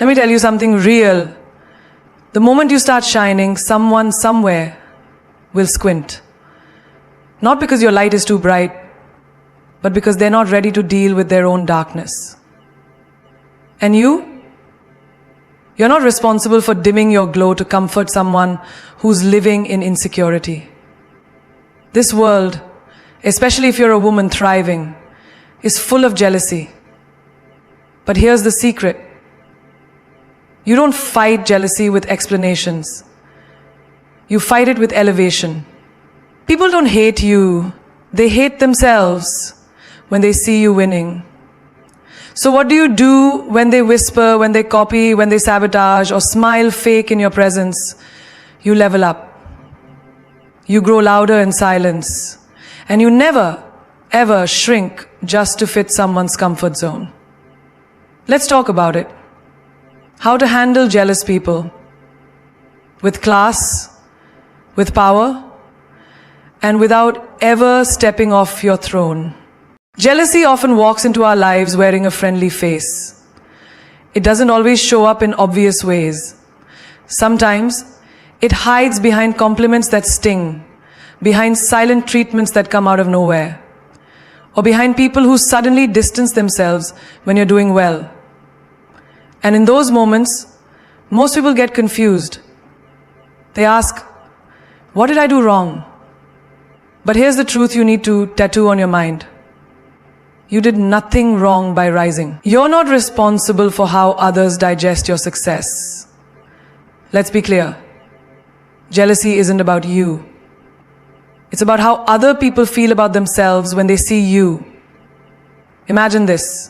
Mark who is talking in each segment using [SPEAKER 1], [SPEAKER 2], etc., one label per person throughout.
[SPEAKER 1] Let me tell you something real. The moment you start shining, someone somewhere will squint. Not because your light is too bright, but because they're not ready to deal with their own darkness. And you're not responsible for dimming your glow to comfort someone who's living in insecurity. This world, especially if you're a woman thriving, is full of jealousy. But here's the secret. You don't fight jealousy with explanations. You fight it with elevation. People don't hate you. They hate themselves when they see you winning. So what do you do when they whisper, when they copy, when they sabotage or smile fake in your presence? You level up. You grow louder in silence. And you never, ever shrink just to fit someone's comfort zone. Let's talk about it. How to handle jealous people. With class, with power, and without ever stepping off your throne. Jealousy often walks into our lives wearing a friendly face. It doesn't always show up in obvious ways. Sometimes it hides behind compliments that sting, behind silent treatments that come out of nowhere, or behind people who suddenly distance themselves when you're doing well. And in those moments, most people get confused. They ask, what did I do wrong? But here's the truth you need to tattoo on your mind. You did nothing wrong by rising. You're not responsible for how others digest your success. Let's be clear. Jealousy isn't about you. It's about how other people feel about themselves when they see you. Imagine this.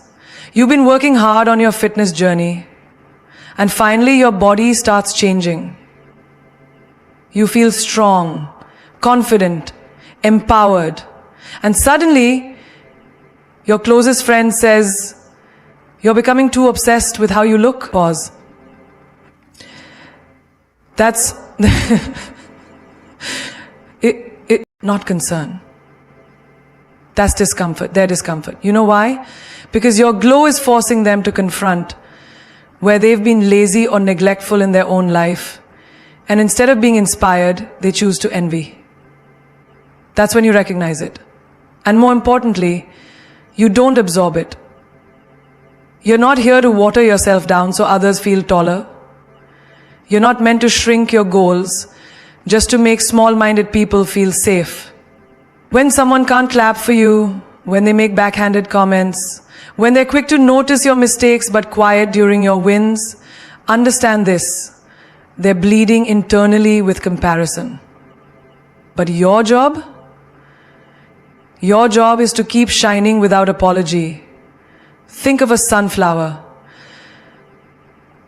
[SPEAKER 1] You've been working hard on your fitness journey, and finally your body starts changing. You feel strong, confident, empowered, and suddenly your closest friend says, you're becoming too obsessed with how you look. Pause. That's not concern. That's discomfort, their discomfort. You know why? Because your glow is forcing them to confront where they've been lazy or neglectful in their own life. And instead of being inspired, they choose to envy. That's when you recognize it. And more importantly, you don't absorb it. You're not here to water yourself down so others feel taller. You're not meant to shrink your goals just to make small-minded people feel safe. When someone can't clap for you, when they make backhanded comments, when they're quick to notice your mistakes but quiet during your wins, understand this. They're bleeding internally with comparison. But your job is to keep shining without apology. Think of a sunflower.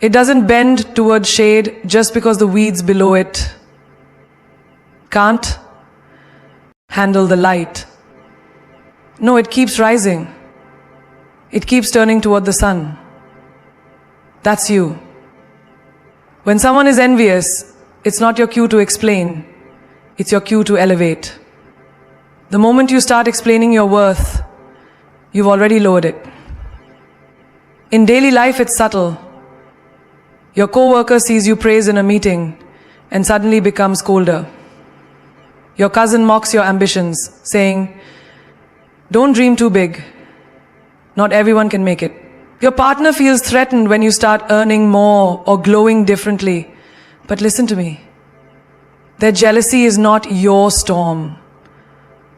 [SPEAKER 1] It doesn't bend toward shade just because the weeds below it can't handle the light. No, it keeps rising. It keeps turning toward the sun. That's you. When someone is envious, it's not your cue to explain. It's your cue to elevate. The moment you start explaining your worth, you've already lowered it. In daily life, it's subtle. Your coworker sees you praise in a meeting and suddenly becomes colder. Your cousin mocks your ambitions, saying, "Don't dream too big. Not everyone can make it." Your partner feels threatened when you start earning more or glowing differently. But listen to me. Their jealousy is not your storm.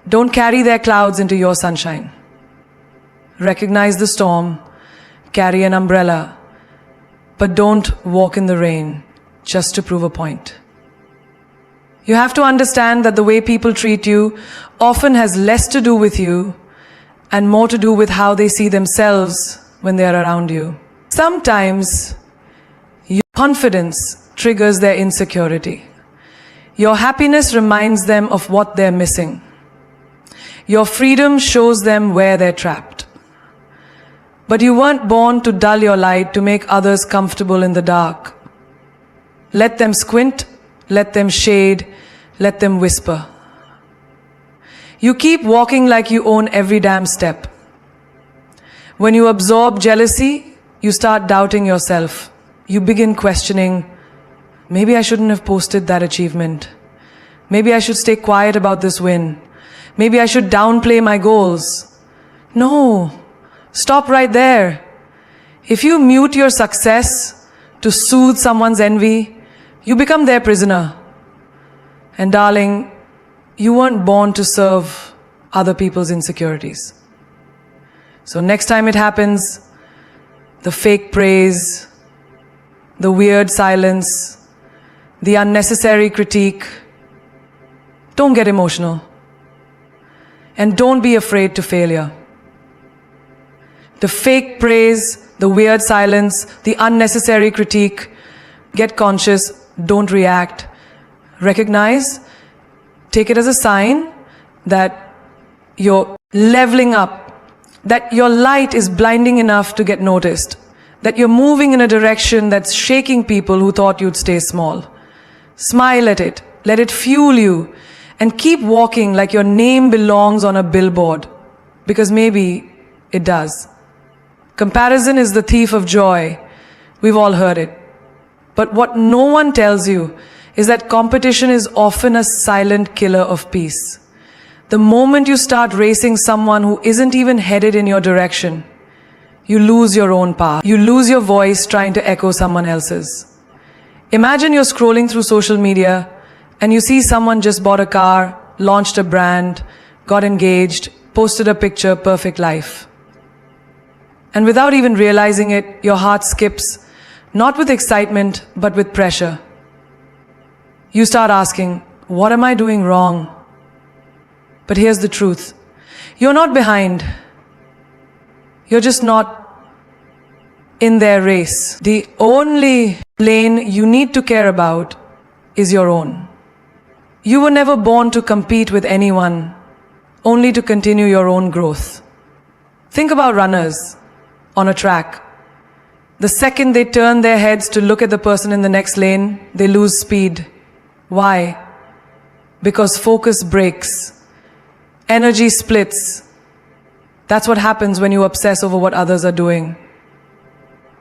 [SPEAKER 1] Don't carry their clouds into your sunshine. Recognize the storm, carry an umbrella, but don't walk in the rain just to prove a point. You have to understand that the way people treat you often has less to do with you and more to do with how they see themselves when they are around you. Sometimes your confidence triggers their insecurity. Your happiness reminds them of what they're missing. Your freedom shows them where they're trapped. But you weren't born to dull your light to make others comfortable in the dark. Let them squint, let them shade, let them whisper. You keep walking like you own every damn step. When you absorb jealousy, you start doubting yourself. you begin questioning, maybe I shouldn't have posted that achievement. Maybe I should stay quiet about this win. Maybe I should downplay my goals. No, stop right there. If you mute your success to soothe someone's envy, you become their prisoner. And darling, you weren't born to serve other people's insecurities. So next time it happens, the fake praise, the weird silence, the unnecessary critique, don't get emotional. And don't be afraid to failure. The fake praise, the weird silence, the unnecessary critique, get conscious, don't react. Recognize, take it as a sign that you're leveling up, that your light is blinding enough to get noticed, that you're moving in a direction that's shaking people who thought you'd stay small. Smile at it, let it fuel you, and keep walking like your name belongs on a billboard, because maybe it does. Comparison is the thief of joy. We've all heard it. But what no one tells you is that competition is often a silent killer of peace. The moment you start racing someone who isn't even headed in your direction, you lose your own path. You lose your voice trying to echo someone else's. Imagine you're scrolling through social media and you see someone just bought a car, launched a brand, got engaged, posted a picture, perfect life. And without even realizing it, your heart skips, not with excitement, but with pressure. You start asking, what am I doing wrong? But here's the truth. You're not behind. You're just not in their race. The only lane you need to care about is your own. You were never born to compete with anyone, only to continue your own growth. Think about runners on a track. The second they turn their heads to look at the person in the next lane, they lose speed. Why? Because focus breaks. Energy splits. That's what happens when you obsess over what others are doing.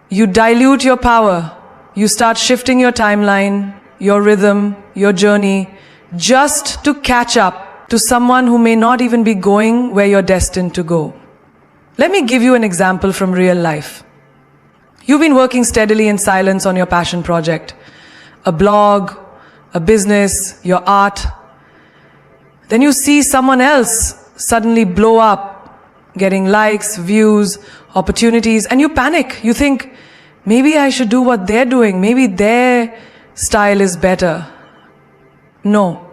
[SPEAKER 1] You dilute your power. You start shifting your timeline, your rhythm, your journey, just to catch up to someone who may not even be going where you're destined to go. Let me give you an example from real life. You've been working steadily in silence on your passion project, a blog, a business, your art. Then you see someone else suddenly blow up, getting likes, views, opportunities, and you panic. You think, maybe I should do what they're doing. Maybe their style is better. No.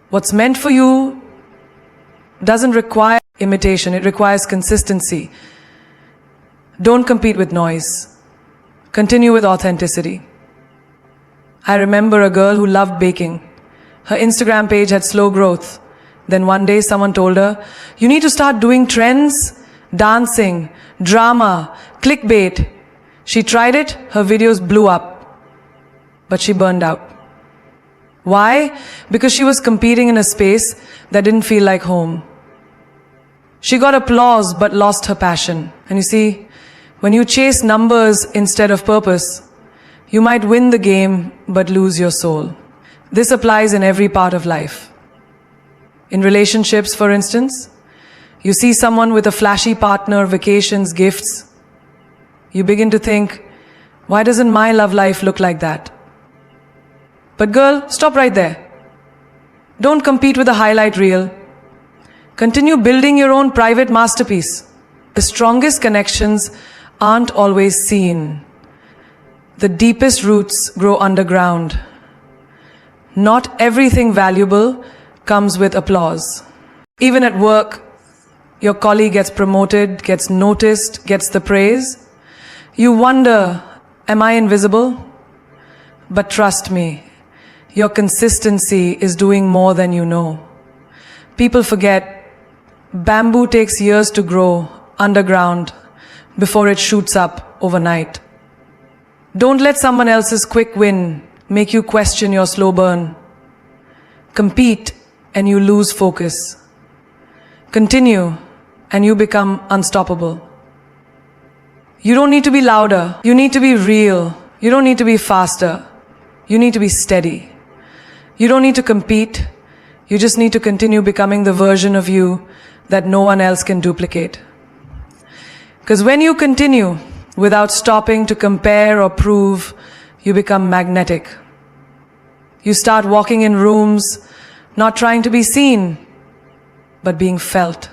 [SPEAKER 1] What's meant for you doesn't require imitation. It requires consistency. Don't compete with noise. Continue with authenticity. I remember a girl who loved baking. Her Instagram page had slow growth. Then one day someone told her, you need to start doing trends, dancing, drama, clickbait. She tried it, her videos blew up. But she burned out. Why? Because she was competing in a space that didn't feel like home. She got applause but lost her passion. And you see, when you chase numbers instead of purpose, you might win the game but lose your soul. This applies in every part of life. In relationships, for instance, you see someone with a flashy partner, vacations, gifts. You begin to think, why doesn't my love life look like that? But girl, stop right there. Don't compete with a highlight reel. Continue building your own private masterpiece. The strongest connections aren't always seen. The deepest roots grow underground. Not everything valuable comes with applause. Even at work, your colleague gets promoted, gets noticed, gets the praise. You wonder, am I invisible? But trust me, your consistency is doing more than you know. People forget, bamboo takes years to grow underground before it shoots up overnight. Don't let someone else's quick win make you question your slow burn. Compete and you lose focus. Continue and you become unstoppable. You don't need to be louder. You need to be real. You don't need to be faster. You need to be steady. You don't need to compete. You just need to continue becoming the version of you that no one else can duplicate. Because when you continue without stopping to compare or prove, you become magnetic. You start walking in rooms, not trying to be seen, but being felt.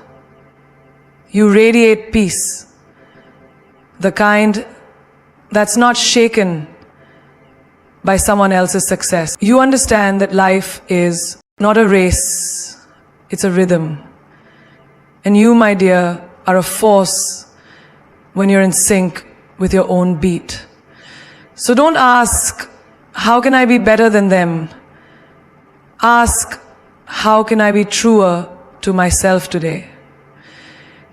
[SPEAKER 1] You radiate peace, the kind that's not shaken by someone else's success. You understand that life is not a race, it's a rhythm. And you, my dear, are a force when you're in sync with your own beat. So don't ask, how can I be better than them? Ask, how can I be truer to myself today?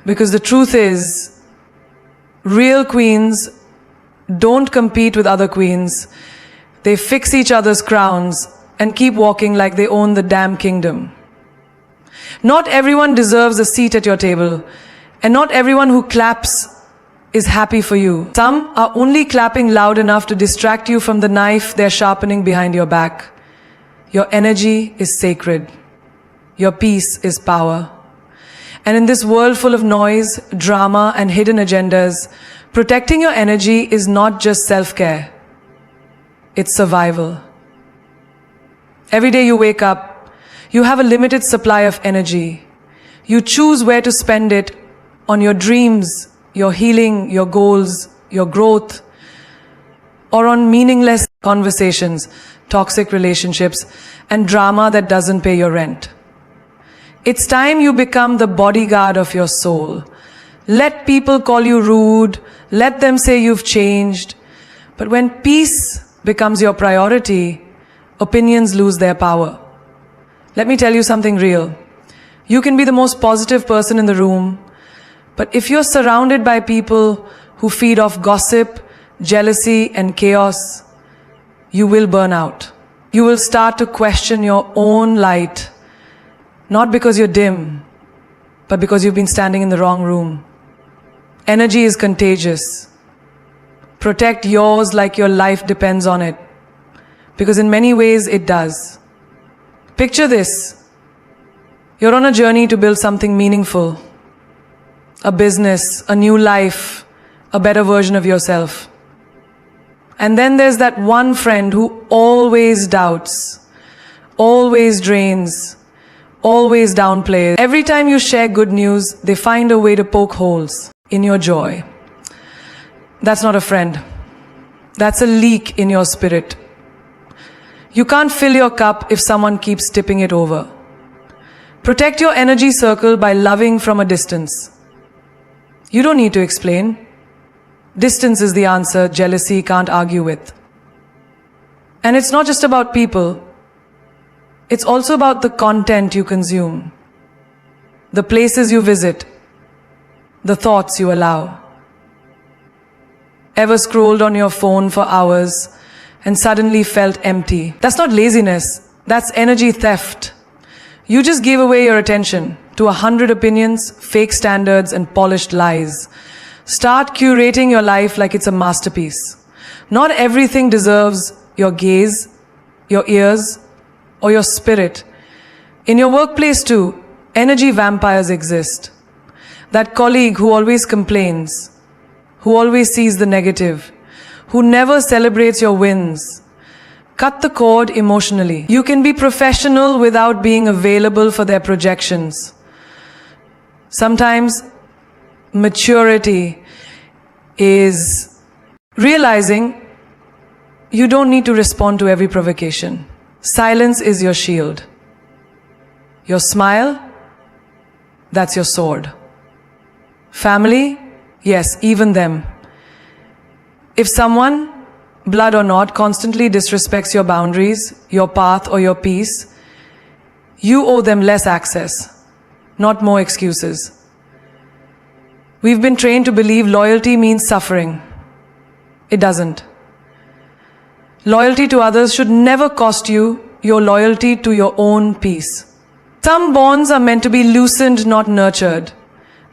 [SPEAKER 1] Because the truth is, real queens don't compete with other queens. They fix each other's crowns and keep walking like they own the damn kingdom. Not everyone deserves a seat at your table, and not everyone who claps is happy for you. Some are only clapping loud enough to distract you from the knife they're sharpening behind your back. Your energy is sacred. Your peace is power. And in this world full of noise, drama, and hidden agendas, protecting your energy is not just self-care. It's survival. Every day you wake up, you have a limited supply of energy. You choose where to spend it on your dreams, your healing, your goals, your growth, or on meaningless conversations, toxic relationships, and drama that doesn't pay your rent. It's time you become the bodyguard of your soul. Let people call you rude, let them say you've changed, but when peace becomes your priority, opinions lose their power. Let me tell you something real. You can be the most positive person in the room, but if you're surrounded by people who feed off gossip, jealousy, and chaos, you will burn out. You will start to question your own light, not because you're dim, but because you've been standing in the wrong room. Energy is contagious. Protect yours like your life depends on it, because in many ways it does. Picture this. You're on a journey to build something meaningful. A business, a new life, a better version of yourself. And then there's that one friend who always doubts, always drains, always downplays. Every time you share good news, they find a way to poke holes in your joy. That's not a friend. That's a leak in your spirit. You can't fill your cup if someone keeps tipping it over. Protect your energy circle by loving from a distance. You don't need to explain. Distance is the answer jealousy can't argue with. And it's not just about people. It's also about the content you consume, the places you visit, the thoughts you allow. Ever scrolled on your phone for hours and suddenly felt empty? That's not laziness, that's energy theft. You just gave away your attention to 100 opinions, fake standards, and polished lies. Start curating your life like it's a masterpiece. Not everything deserves your gaze, your ears, or your spirit. In your workplace too, energy vampires exist. That colleague who always complains, who always sees the negative, who never celebrates your wins. Cut the cord emotionally. You can be professional without being available for their projections. Sometimes maturity is realizing you don't need to respond to every provocation. Silence is your shield. Your smile, that's your sword. Family, yes, even them. If someone, blood or not, constantly disrespects your boundaries, your path, or your peace, you owe them less access, not more excuses. We've been trained to believe loyalty means suffering. It doesn't. Loyalty to others should never cost you your loyalty to your own peace. Some bonds are meant to be loosened, not nurtured.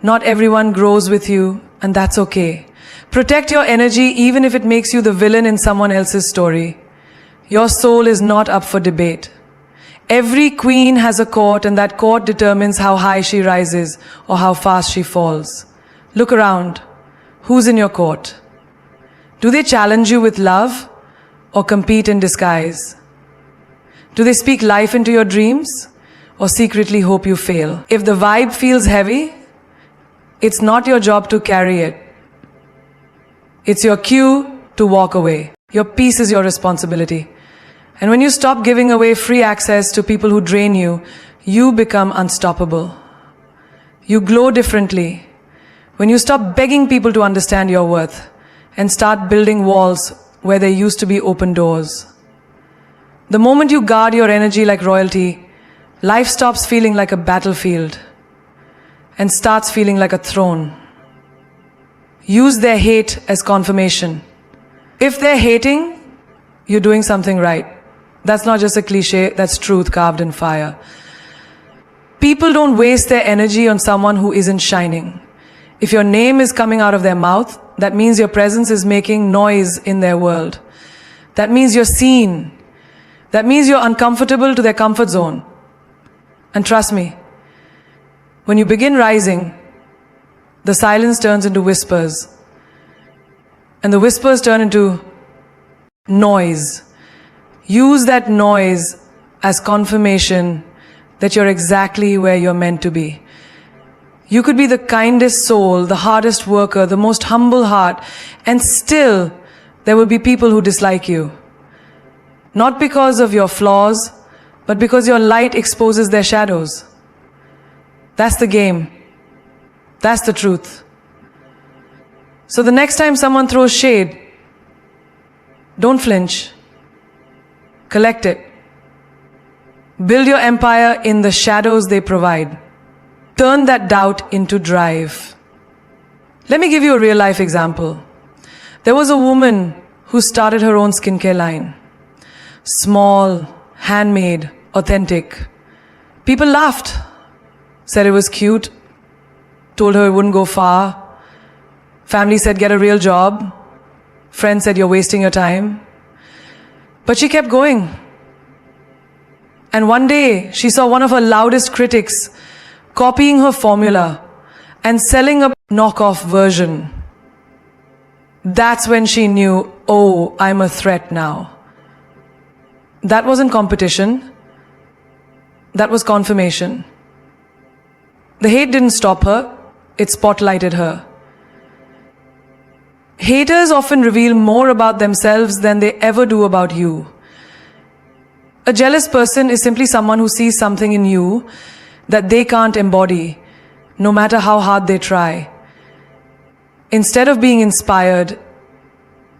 [SPEAKER 1] Not everyone grows with you, and that's okay. Protect your energy even if it makes you the villain in someone else's story. Your soul is not up for debate. Every queen has a court, and that court determines how high she rises or how fast she falls. Look around. Who's in your court? Do they challenge you with love or compete in disguise? Do they speak life into your dreams or secretly hope you fail? If the vibe feels heavy, it's not your job to carry it. It's your cue to walk away. Your peace is your responsibility. And when you stop giving away free access to people who drain you, you become unstoppable. You glow differently when you stop begging people to understand your worth and start building walls where there used to be open doors. The moment you guard your energy like royalty, life stops feeling like a battlefield and starts feeling like a throne. Use their hate as confirmation. If they're hating, you're doing something right. That's not just a cliche, that's truth carved in fire. People don't waste their energy on someone who isn't shining. If your name is coming out of their mouth, that means your presence is making noise in their world. That means you're seen. That means you're uncomfortable to their comfort zone. And trust me, when you begin rising, the silence turns into whispers. And the whispers turn into noise. Use that noise as confirmation that you're exactly where you're meant to be. You could be the kindest soul, the hardest worker, the most humble heart, and still there will be people who dislike you. Not because of your flaws, but because your light exposes their shadows. That's the game. That's the truth. So the next time someone throws shade, don't flinch. Collect it. Build your empire in the shadows they provide. Turn that doubt into drive. Let me give you a real life example. There was a woman who started her own skincare line. Small, handmade, authentic. People laughed, said it was cute, told her it wouldn't go far. Family said, get a real job. Friends said, you're wasting your time. But she kept going. And one day, she saw one of her loudest critics copying her formula and selling a knockoff version. That's when she knew, oh, I'm a threat now. That wasn't competition. That was confirmation. The hate didn't stop her, it spotlighted her. Haters often reveal more about themselves than they ever do about you. A jealous person is simply someone who sees something in you that they can't embody, no matter how hard they try. Instead of being inspired,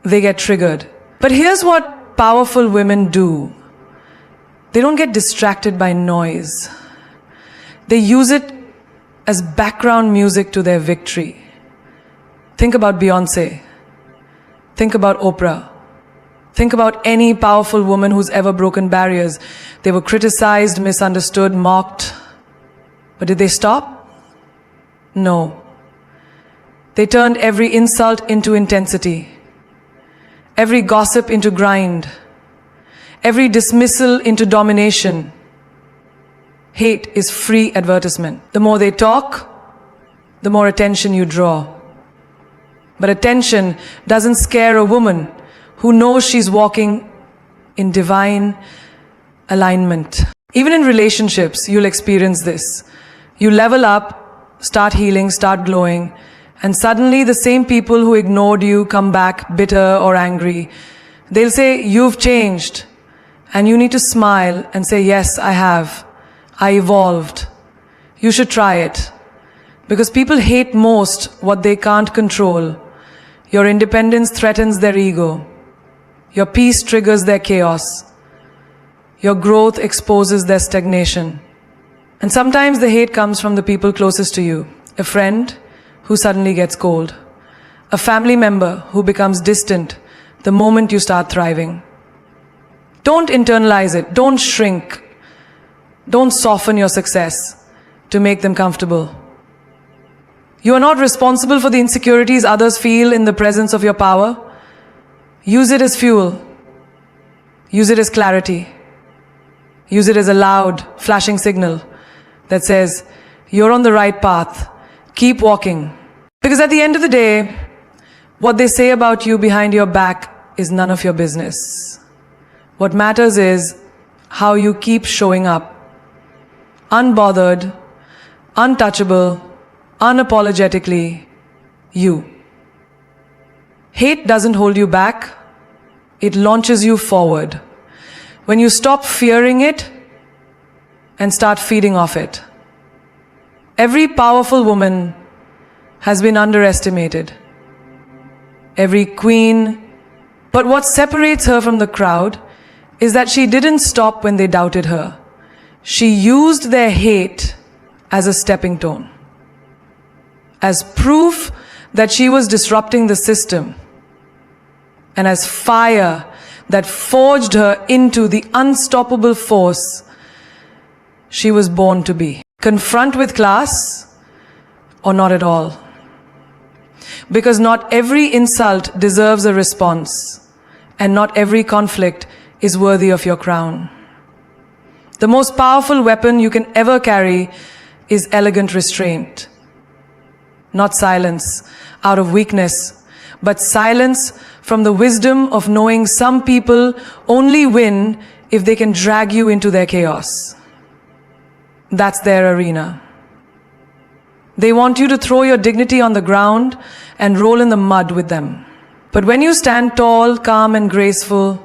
[SPEAKER 1] they get triggered. But here's what powerful women do. They don't get distracted by noise. They use it as background music to their victory. Think about Beyonce. Think about Oprah. Think about any powerful woman who's ever broken barriers. They were criticized, misunderstood, mocked. But did they stop? No. They turned every insult into intensity, every gossip into grind, every dismissal into domination. Hate is free advertisement. The more they talk, the more attention you draw. But attention doesn't scare a woman who knows she's walking in divine alignment. Even in relationships, you'll experience this. You level up, start healing, start glowing, and suddenly the same people who ignored you come back bitter or angry. They'll say, you've changed. And you need to smile and say, yes, I have. I evolved. You should try it. Because people hate most what they can't control. Your independence threatens their ego. Your peace triggers their chaos. Your growth exposes their stagnation. And sometimes the hate comes from the people closest to you. A friend who suddenly gets cold. A family member who becomes distant the moment you start thriving. Don't internalize it. Don't shrink. Don't soften your success to make them comfortable. You are not responsible for the insecurities others feel in the presence of your power. Use it as fuel. Use it as clarity. Use it as a loud, flashing signal that says, you're on the right path. Keep walking. Because at the end of the day, what they say about you behind your back is none of your business. What matters is how you keep showing up. Unbothered, untouchable, unapologetically you. Hate doesn't hold you back. It launches you forward. When you stop fearing it and start feeding off it. Every powerful woman has been underestimated. Every queen. But what separates her from the crowd is that she didn't stop when they doubted her. She used their hate as a stepping stone, as proof that she was disrupting the system, and as fire that forged her into the unstoppable force she was born to be. Confront with class or not at all. Because not every insult deserves a response, and not every conflict is worthy of your crown. The most powerful weapon you can ever carry is elegant restraint. Not silence out of weakness, but silence from the wisdom of knowing some people only win if they can drag you into their chaos. That's their arena. They want you to throw your dignity on the ground and roll in the mud with them. But when you stand tall, calm, and graceful,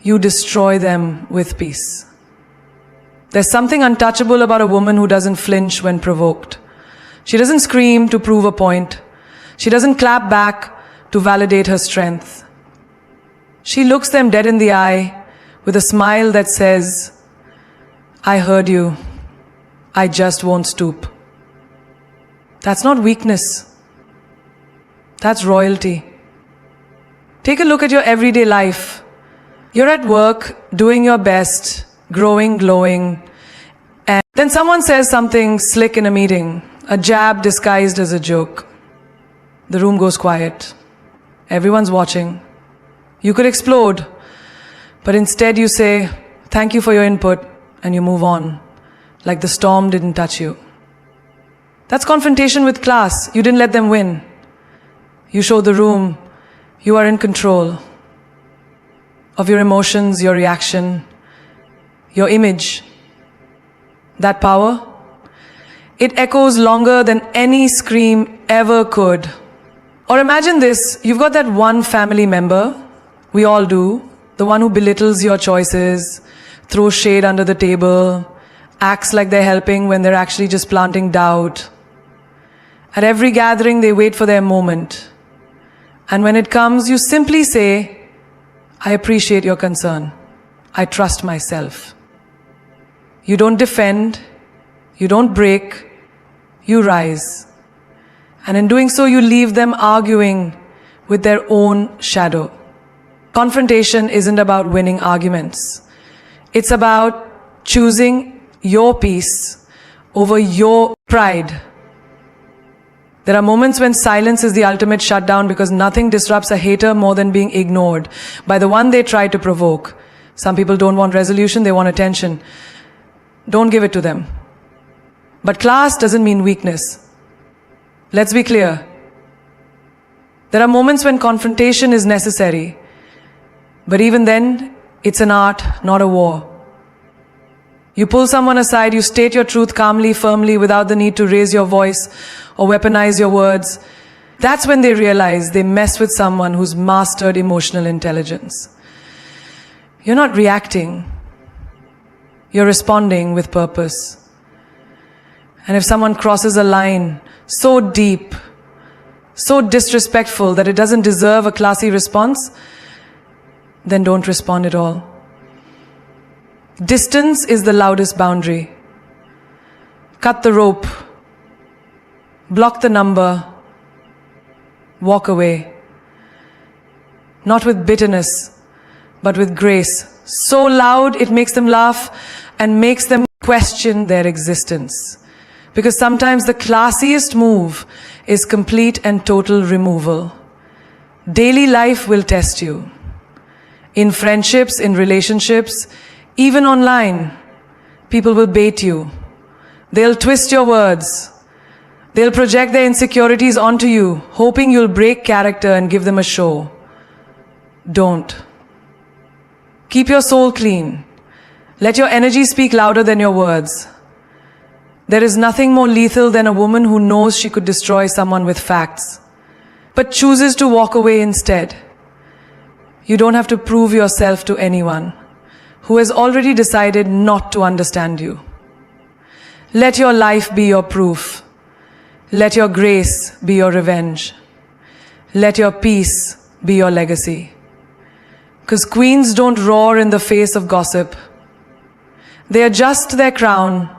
[SPEAKER 1] you destroy them with peace. There's something untouchable about a woman who doesn't flinch when provoked. She doesn't scream to prove a point. She doesn't clap back to validate her strength. She looks them dead in the eye with a smile that says, I heard you. I just won't stoop. That's not weakness. That's royalty. Take a look at your everyday life. You're at work, doing your best, growing, glowing, and then someone says something slick in a meeting, a jab disguised as a joke. The room goes quiet. Everyone's watching. You could explode, but instead you say, thank you for your input, and you move on, like the storm didn't touch you. That's confrontation with class. You didn't let them win. You show the room you are in control of your emotions, your reaction, your image. That power, it echoes longer than any scream ever could. Or imagine this, you've got that one family member, we all do, the one who belittles your choices, throws shade under the table, acts like they're helping when they're actually just planting doubt. At every gathering, they wait for their moment. And when it comes, you simply say, I appreciate your concern. I trust myself. You don't defend, you don't break, you rise. And in doing so, you leave them arguing with their own shadow. Confrontation isn't about winning arguments. It's about choosing your peace over your pride. There are moments when silence is the ultimate shutdown because nothing disrupts a hater more than being ignored by the one they try to provoke. Some people don't want resolution, they want attention. Don't give it to them. But class doesn't mean weakness. Let's be clear. There are moments when confrontation is necessary. But even then, it's an art, not a war. You pull someone aside, you state your truth calmly, firmly, without the need to raise your voice or weaponize your words. That's when they realize they mess with someone who's mastered emotional intelligence. You're not reacting. You're responding with purpose. And if someone crosses a line so deep, so disrespectful that it doesn't deserve a classy response, then don't respond at all. Distance is the loudest boundary. Cut the rope. Block the number. Walk away. Not with bitterness, but with grace. So loud it makes them laugh and makes them question their existence. Because sometimes the classiest move is complete and total removal. Daily life will test you. In friendships, in relationships, even online, people will bait you. They'll twist your words. They'll project their insecurities onto you, hoping you'll break character and give them a show. Don't. Keep your soul clean. Let your energy speak louder than your words. There is nothing more lethal than a woman who knows she could destroy someone with facts, but chooses to walk away instead. You don't have to prove yourself to anyone who has already decided not to understand you. Let your life be your proof. Let your grace be your revenge. Let your peace be your legacy. Because queens don't roar in the face of gossip. They adjust their crown,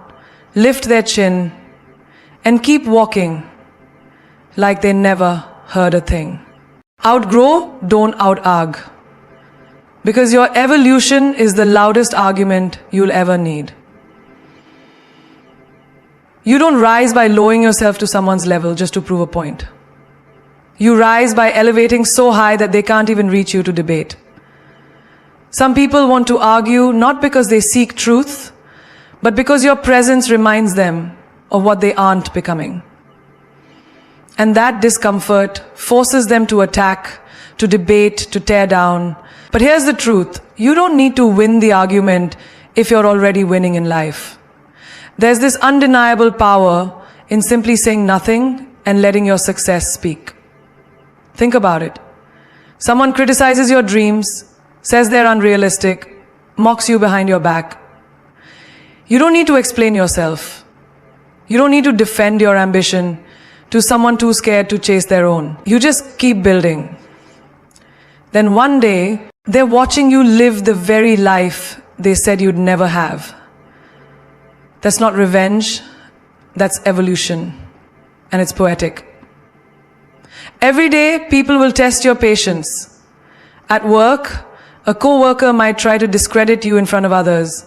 [SPEAKER 1] lift their chin, and keep walking like they never heard a thing. Outgrow, don't out-argue. Because your evolution is the loudest argument you'll ever need. You don't rise by lowering yourself to someone's level just to prove a point. You rise by elevating so high that they can't even reach you to debate. Some people want to argue not because they seek truth, but because your presence reminds them of what they aren't becoming. And that discomfort forces them to attack, to debate, to tear down. But here's the truth. You don't need to win the argument if you're already winning in life. There's this undeniable power in simply saying nothing and letting your success speak. Think about it. Someone criticizes your dreams, says they're unrealistic, mocks you behind your back. You don't need to explain yourself. You don't need to defend your ambition to someone too scared to chase their own. You just keep building. Then one day, they're watching you live the very life they said you'd never have. That's not revenge, that's evolution. And it's poetic. Every day, people will test your patience. At work, a co-worker might try to discredit you in front of others.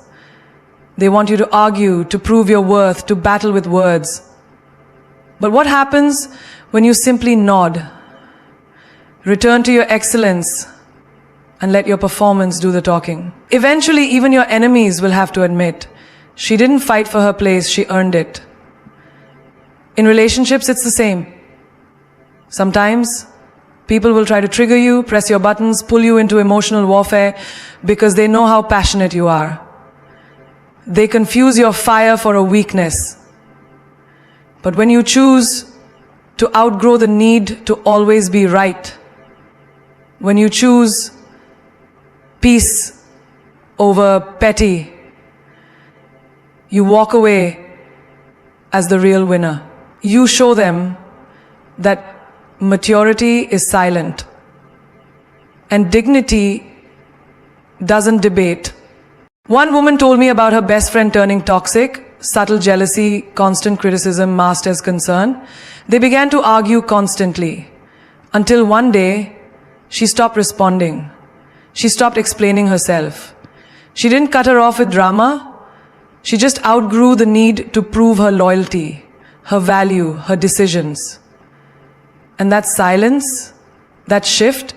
[SPEAKER 1] They want you to argue, to prove your worth, to battle with words. But what happens when you simply nod? Return to your excellence and let your performance do the talking. Eventually, even your enemies will have to admit, she didn't fight for her place, she earned it. In relationships, it's the same. Sometimes, people will try to trigger you, press your buttons, pull you into emotional warfare because they know how passionate you are. They confuse your fire for a weakness. But when you choose to outgrow the need to always be right, when you choose peace over petty, you walk away as the real winner. You show them that maturity is silent and dignity doesn't debate. One woman told me about her best friend turning toxic. Subtle jealousy, constant criticism masked as concern. They began to argue constantly until one day she stopped responding. She stopped explaining herself. She didn't cut her off with drama. She just outgrew the need to prove her loyalty, her value, her decisions. And that silence, that shift,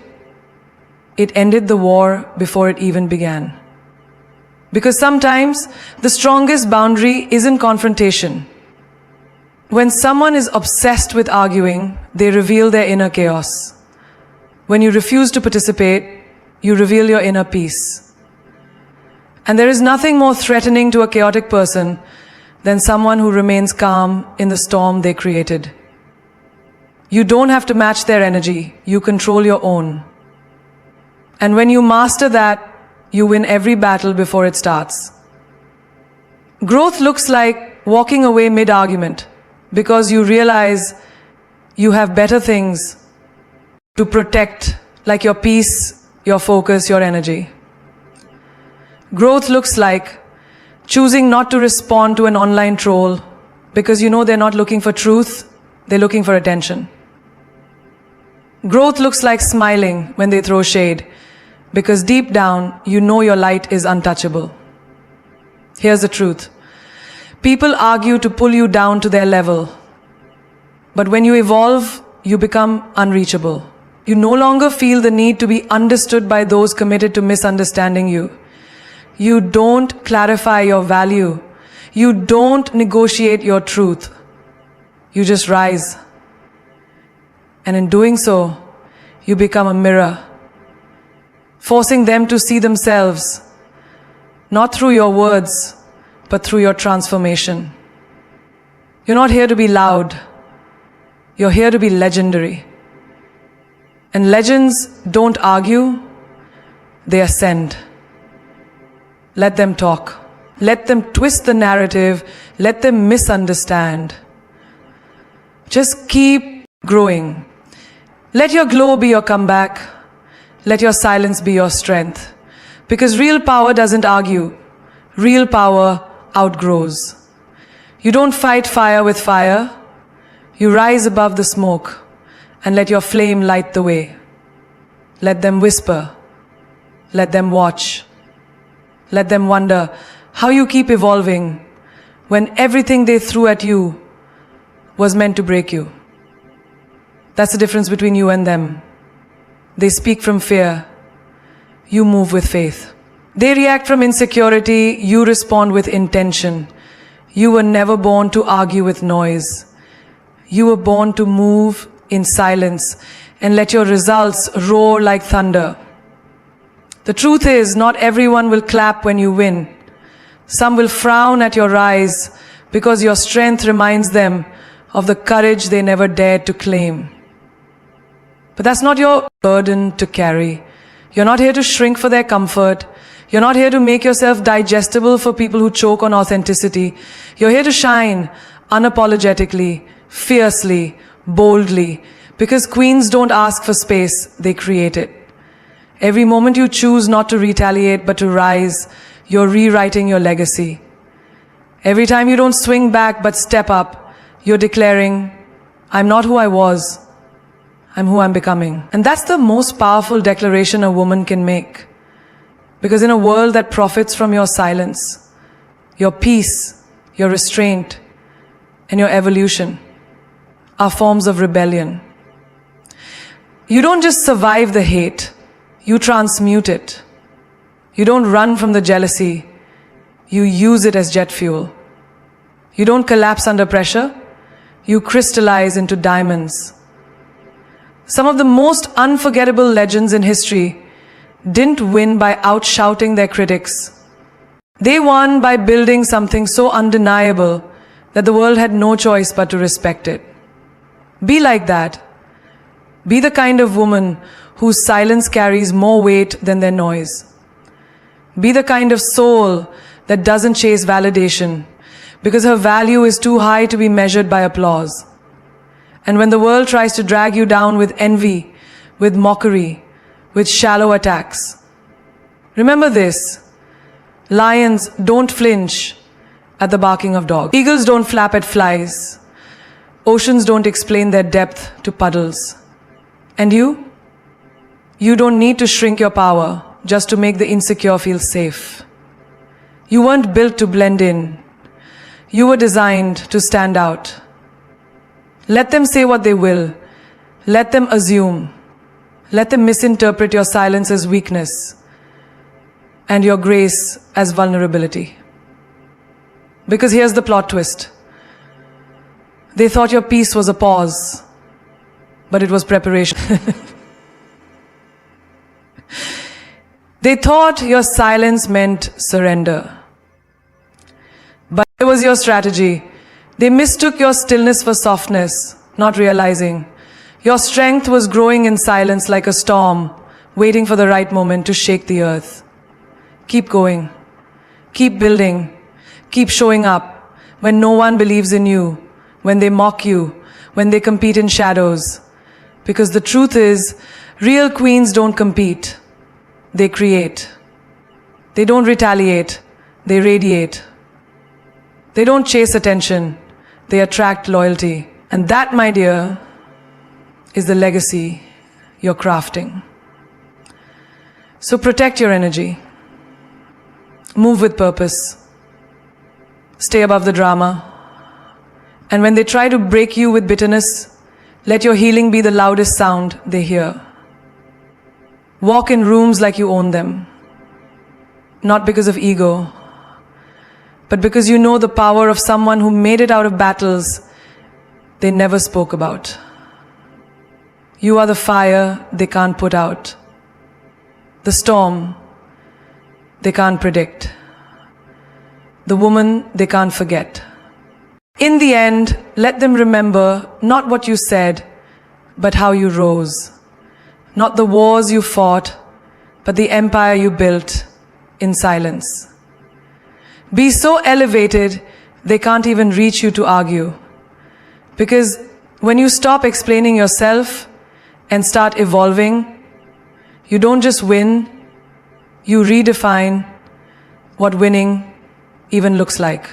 [SPEAKER 1] it ended the war before it even began. Because sometimes the strongest boundary isn't confrontation. When someone is obsessed with arguing, they reveal their inner chaos. When you refuse to participate, you reveal your inner peace. And there is nothing more threatening to a chaotic person than someone who remains calm in the storm they created. You don't have to match their energy, you control your own. And when you master that, you win every battle before it starts. Growth looks like walking away mid-argument because you realize you have better things to protect, like your peace, your focus, your energy. Growth looks like choosing not to respond to an online troll because you know they're not looking for truth, they're looking for attention. Growth looks like smiling when they throw shade because deep down, you know your light is untouchable. Here's the truth. People argue to pull you down to their level. But when you evolve, you become unreachable. You no longer feel the need to be understood by those committed to misunderstanding you. You don't clarify your value. You don't negotiate your truth. You just rise. And in doing so, you become a mirror, forcing them to see themselves, not through your words, but through your transformation. You're not here to be loud. You're here to be legendary. And legends don't argue, they ascend. Let them talk. Let them twist the narrative. Let them misunderstand. Just keep growing. Let your glow be your comeback. Let your silence be your strength. Because real power doesn't argue. Real power outgrows. You don't fight fire with fire. You rise above the smoke and let your flame light the way. Let them whisper. Let them watch. Let them wonder how you keep evolving when everything they threw at you was meant to break you. That's the difference between you and them. They speak from fear. You move with faith. They react from insecurity. You respond with intention. You were never born to argue with noise. You were born to move in silence and let your results roar like thunder. The truth is, not everyone will clap when you win. Some will frown at your rise because your strength reminds them of the courage they never dared to claim. But that's not your burden to carry. You're not here to shrink for their comfort. You're not here to make yourself digestible for people who choke on authenticity. You're here to shine unapologetically, fiercely, boldly, because queens don't ask for space, they create it. Every moment you choose not to retaliate but to rise, you're rewriting your legacy. Every time you don't swing back but step up, you're declaring, I'm not who I was, I'm who I'm becoming. And that's the most powerful declaration a woman can make. Because in a world that profits from your silence, your peace, your restraint, and your evolution are forms of rebellion. You don't just survive the hate, you transmute it. You don't run from the jealousy, you use it as jet fuel. You don't collapse under pressure, you crystallize into diamonds. Some of the most unforgettable legends in history didn't win by outshouting their critics. They won by building something so undeniable that the world had no choice but to respect it. Be like that. Be the kind of woman whose silence carries more weight than their noise. Be the kind of soul that doesn't chase validation because her value is too high to be measured by applause. And when the world tries to drag you down with envy, with mockery, with shallow attacks, remember this: lions don't flinch at the barking of dogs. Eagles don't flap at flies. Oceans don't explain their depth to puddles. And you? You don't need to shrink your power just to make the insecure feel safe. You weren't built to blend in. You were designed to stand out. Let them say what they will. Let them assume. Let them misinterpret your silence as weakness and your grace as vulnerability. Because here's the plot twist. They thought your peace was a pause, but it was preparation. They thought your silence meant surrender, but it was your strategy. They mistook your stillness for softness, not realizing your strength was growing in silence like a storm, waiting for the right moment to shake the earth. Keep going. Keep building. Keep showing up when no one believes in you, when they mock you, when they compete in shadows. Because the truth is, real queens don't compete. They create. They don't retaliate. They radiate. They don't chase attention. They attract loyalty. And that, my dear, is the legacy you're crafting. So protect your energy. Move with purpose. Stay above the drama. And when they try to break you with bitterness, let your healing be the loudest sound they hear. Walk in rooms like you own them. Not because of ego, but because you know the power of someone who made it out of battles they never spoke about. You are the fire they can't put out, the storm they can't predict, the woman they can't forget. In the end, let them remember not what you said, but how you rose. Not the wars you fought, but the empire you built in silence. Be so elevated they can't even reach you to argue. Because when you stop explaining yourself and start evolving, you don't just win, you redefine what winning even looks like.